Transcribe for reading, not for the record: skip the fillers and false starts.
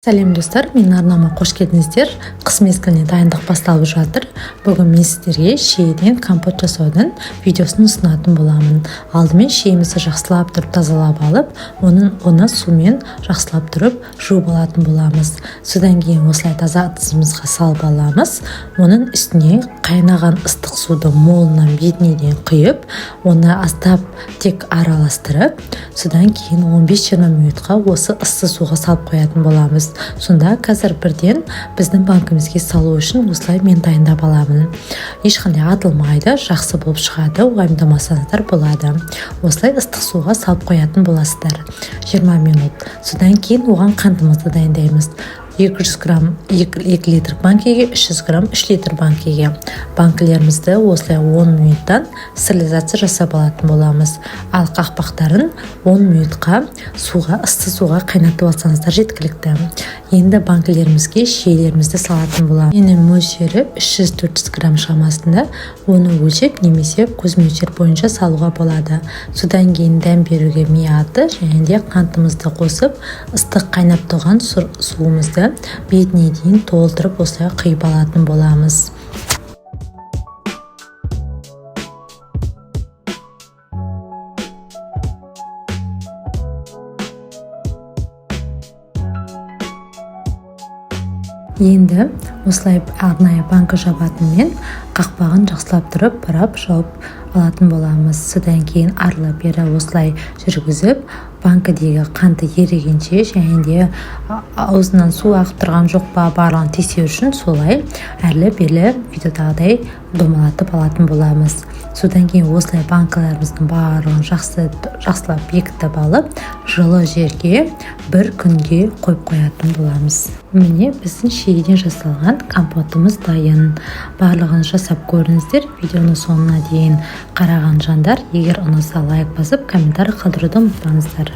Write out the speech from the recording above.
Сәлем достар, менің арнама қош келдіңіздер. Қыс мезгіліне дайындық басталып жатыр. Бүгін мен сіздерге шиеден компот жасаудың видеосын ұсынатын боламын. Алдымен шиемізді жақсылап тұрып тазалап алып, оны сумен жақсылап тұрып жуып алатын боламыз. Содан кейін осылай таза ыдысымызға салып аламыз. Оның үстіне қайнаған ыстық суды молынан бетіне дейін құйып, оны аздап тек араластырып, содан кейін 15-20 минутқа осы ыстық суға салып қоятын боламыз. Сонда қазір бірден біздің банкімізге салу үшін осылай мен дайындап аламын. Ешқандай атылмайды, жақсы болып шығады, уайымдамасаңыздар болады. Осылай ыстық суға салып қоятын боласыздар 20 минут. Содан кейін оған қантымызды дайындаймыз. 200 грамм 2 литр банкеге, 300 грамм 3 литр банкеге. Банкілерімізді осылай 10 минуттан стерилизация жасап алатын боламыз. Ал қақпақтарын 10 минутқа ысты суға қайнатып алсаңыздар жеткілікті. Енді банкілерімізге шиелерімізді салатын боламыз. Менің мөлшері 300-400 грамм шамасында. Оны өлшеп немесе көз мөлшер бойынша салуға болады. Содан кейін дәм беруге мияты және де қантымызды қосып, ыстық қайнап тұрған суымызды бетіне дейін толтырып осылай құйып алатын боламыз. Енді осылай арнайы банка жабатынмен қақпағын жақсылап тұрып жауып алатын боламыз. Содан кейін арлы-бері осылай жүргізіп, банкідегі қанты ерігенше және де аузынан су ағып тұрған жоқ па барлығын тексеру үшін солай әрлі-берлі видеодағыдай домалатып алатын боламыз. Содан кейін осылай банкаларымыздың барлығын жақсылап бекітіп алып, жылы жерге бір күнге қойып қоятын боламыз. Міне біздің шиеден жасалған компотымыз дайын. Барлығын жасап көріңіздер. Видеоны соңына дейін қараған жандар, егер ұнаса лайк басып, комментарий қалдыруды ұмытпаңыздар.